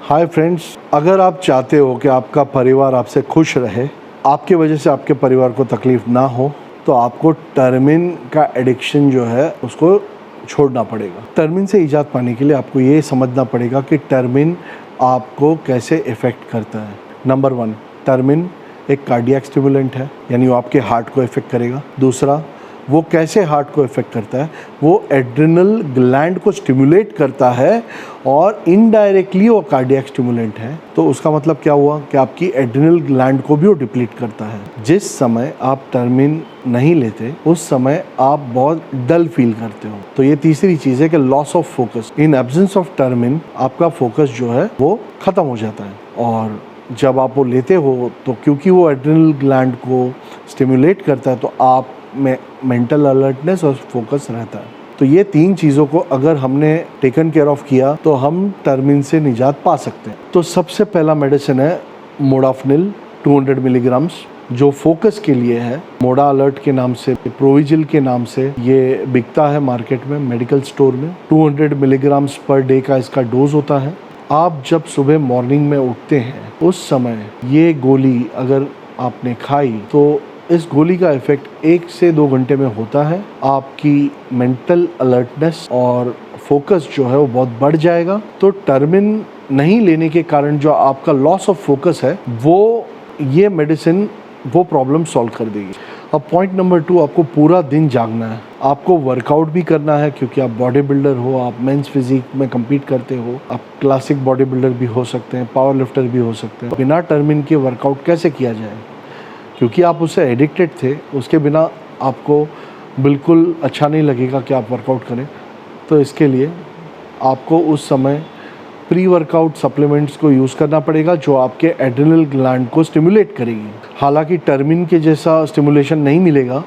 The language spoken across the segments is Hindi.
हाय फ्रेंड्स, अगर आप चाहते हो कि आपका परिवार आपसे खुश रहे, आपके वजह से आपके परिवार को तकलीफ़ ना हो, तो आपको टर्मिन का एडिक्शन जो है उसको छोड़ना पड़ेगा। टर्मिन से इजात पाने के लिए आपको ये समझना पड़ेगा कि टर्मिन आपको कैसे इफ़ेक्ट करता है। नंबर 1, टर्मिन एक कार्डियक स्टिमुलेंट है, यानी वो आपके हार्ट को इफ़ेक्ट करेगा। दूसरा, वो कैसे हार्ट को इफ़ेक्ट करता है, वो एड्रिनल ग्लैंड को स्टिमुलेट करता है और इनडायरेक्टली वो कार्डियक स्टिमुलेंट है। तो उसका मतलब क्या हुआ कि आपकी एड्रिनल ग्लैंड को भी वो डिप्लीट करता है। जिस समय आप टर्मिन नहीं लेते उस समय आप बहुत डल फील करते हो। तो ये तीसरी चीज़ है कि loss of focus. In absence of टर्मिन आपका फोकस जो है वो ख़त्म हो जाता है। और जब आप वो लेते हो तो क्योंकि वो एड्रिनल ग्लैंड को स्टिमुलेट करता है तो आप में मेंटल अलर्टनेस और फोकस रहता है। तो ये 3 चीज़ों को अगर हमने टेकन केयर ऑफ किया तो हम टर्मिन से निजात पा सकते हैं। तो सबसे पहला मेडिसिन है मोडाफिनिल 200 मिलीग्राम्स, जो फोकस के लिए है। मोडा अलर्ट के नाम से, प्रोविजिल के नाम से ये बिकता है मार्केट में, मेडिकल स्टोर में। 200 मिलीग्राम्स पर डे का इसका डोज होता है। आप जब सुबह मॉर्निंग में उठते हैं उस समय ये गोली अगर आपने खाई तो इस गोली का इफ़ेक्ट 1 से 2 घंटे में होता है। आपकी मेंटल अलर्टनेस और फोकस जो है वो बहुत बढ़ जाएगा। तो टर्मिन नहीं लेने के कारण जो आपका लॉस ऑफ फोकस है वो ये मेडिसिन वो प्रॉब्लम सॉल्व कर देगी। अब पॉइंट नंबर 2, आपको पूरा दिन जागना है, आपको वर्कआउट भी करना है क्योंकि आप बॉडी बिल्डर हो, आप मेंस फिजिक में कम्पीट करते हो, आप क्लासिक बॉडी बिल्डर भी हो सकते हैं, पावर लिफ्टर भी हो सकते हैं। बिना टर्मिन के वर्कआउट कैसे किया जाए, क्योंकि आप उससे एडिक्टेड थे, उसके बिना आपको बिल्कुल अच्छा नहीं लगेगा कि आप वर्कआउट करें। तो इसके लिए आपको उस समय प्री वर्कआउट सप्लीमेंट्स को यूज़ करना पड़ेगा जो आपके एड्रिनल ग्लैंड को स्टिमुलेट करेगी। हालांकि टर्मिन के जैसा स्टिमुलेशन नहीं मिलेगा,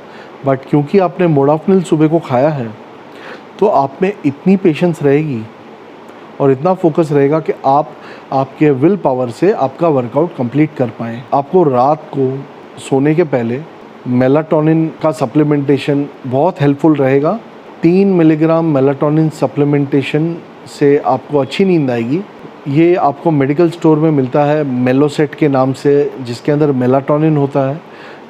बट क्योंकि आपने मोडाफिनिल सुबह को खाया है तो आप में इतनी पेशेंस रहेगी और इतना फोकस रहेगा कि आप आपके विल पावर से आपका वर्कआउट कंप्लीट कर पाएँ। आपको रात को सोने के पहले मेलाटोनिन का सप्लीमेंटेशन बहुत हेल्पफुल रहेगा। 3 मिलीग्राम मेलाटोनिन सप्लीमेंटेशन से आपको अच्छी नींद आएगी। ये आपको मेडिकल स्टोर में मिलता है मेलोसेट के नाम से, जिसके अंदर मेलाटोनिन होता है।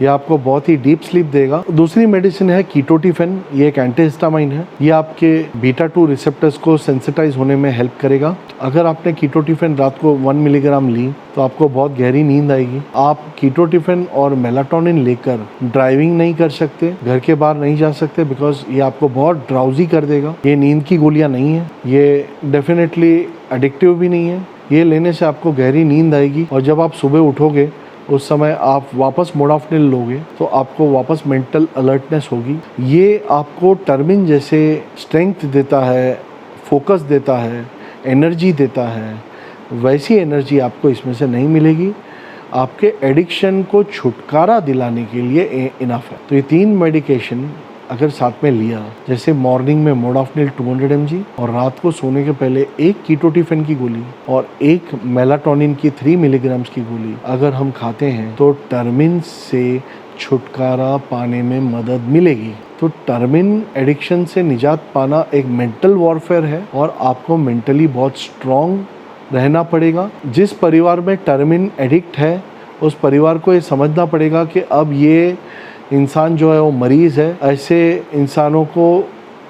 ये आपको बहुत ही डीप स्लीप देगा। दूसरी मेडिसिन है कीटोटिफेन, ये एक एंटीहिस्टामाइन है। ये आपके बीटा 2 रिसेप्टर्स को सेंसिटाइज होने में हेल्प करेगा। अगर आपने कीटोटिफेन रात को 1 मिलीग्राम ली तो आपको बहुत गहरी नींद आएगी। आप कीटोटिफेन और मेलाटोनिन लेकर ड्राइविंग नहीं कर सकते, घर के बाहर नहीं जा सकते, बिकॉज ये आपको बहुत ड्राउजी कर देगा। ये नींद की गोलियां नहीं है, ये डेफिनेटली एडिक्टिव भी नहीं है। ये लेने से आपको गहरी नींद आएगी और जब आप सुबह उठोगे उस समय आप वापस मोडाफिनिल लोगे तो आपको वापस मेंटल अलर्टनेस होगी। ये आपको टर्मिन जैसे स्ट्रेंथ देता है, फोकस देता है, एनर्जी देता है, वैसी एनर्जी आपको इसमें से नहीं मिलेगी। आपके एडिक्शन को छुटकारा दिलाने के लिए इनफ है। तो ये 3 मेडिकेशन अगर साथ में लिया, जैसे मॉर्निंग में मोडाफिनिल 200 mg और रात को सोने के पहले 1 कीटोटिफेन की गोली और 1 मेलाटोनिन की 3 मिलीग्राम्स की गोली अगर हम खाते हैं तो टर्मिन से छुटकारा पाने में मदद मिलेगी। तो टर्मिन एडिक्शन से निजात पाना एक मेंटल वॉरफेयर है और आपको मेंटली बहुत स्ट्रॉन्ग रहना पड़ेगा। जिस परिवार में टर्मिन एडिक्ट है उस परिवार को ये समझना पड़ेगा कि अब ये इंसान जो है वो मरीज़ है। ऐसे इंसानों को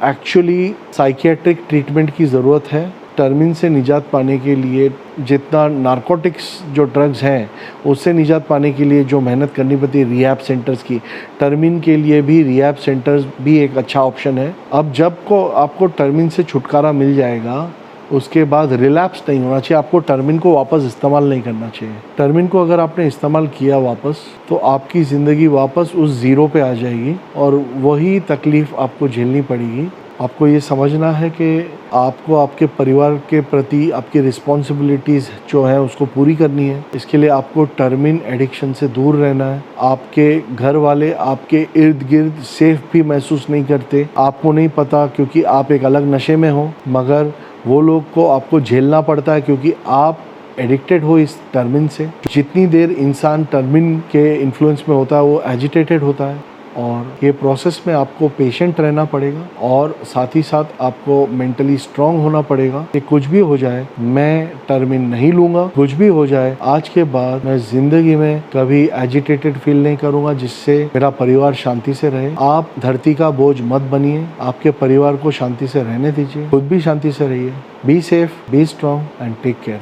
एक्चुअली साइकियाट्रिक ट्रीटमेंट की ज़रूरत है। टर्मिन से निजात पाने के लिए जितना नारकोटिक्स जो ड्रग्स हैं उससे निजात पाने के लिए जो मेहनत करनी पड़ती है रिहैब सेंटर्स की, टर्मिन के लिए भी रिहैब सेंटर्स भी एक अच्छा ऑप्शन है। अब जब को आपको टर्मिन से छुटकारा मिल जाएगा उसके बाद रिलैप्स नहीं होना चाहिए। आपको टर्मिन को वापस इस्तेमाल नहीं करना चाहिए। टर्मिन को अगर आपने इस्तेमाल किया वापस तो आपकी ज़िंदगी वापस उस ज़ीरो पे आ जाएगी और वही तकलीफ़ आपको झेलनी पड़ेगी। आपको ये समझना है कि आपको आपके परिवार के प्रति आपकी रिस्पॉन्सिबिलिटीज़ जो है उसको पूरी करनी है। इसके लिए आपको टर्मिन एडिक्शन से दूर रहना है। आपके घर वाले आपके इर्द गिर्द सेफ भी महसूस नहीं करते, आपको नहीं पता क्योंकि आप एक अलग नशे में हो, मगर वो लोग को आपको झेलना पड़ता है क्योंकि आप एडिक्टेड हो इस टर्मिन से। जितनी देर इंसान टर्मिन के इन्फ्लुएंस में होता है वो एजिटेटेड होता है, और ये प्रोसेस में आपको पेशेंट रहना पड़ेगा और साथ ही साथ आपको मेंटली स्ट्रांग होना पड़ेगा कि कुछ भी हो जाए मैं टर्मिन नहीं लूंगा, कुछ भी हो जाए आज के बाद मैं जिंदगी में कभी एजिटेटेड फील नहीं करूंगा, जिससे मेरा परिवार शांति से रहे। आप धरती का बोझ मत बनिए, आपके परिवार को शांति से रहने दीजिए, खुद भी शांति से रहिए। Be safe, be strong and take care.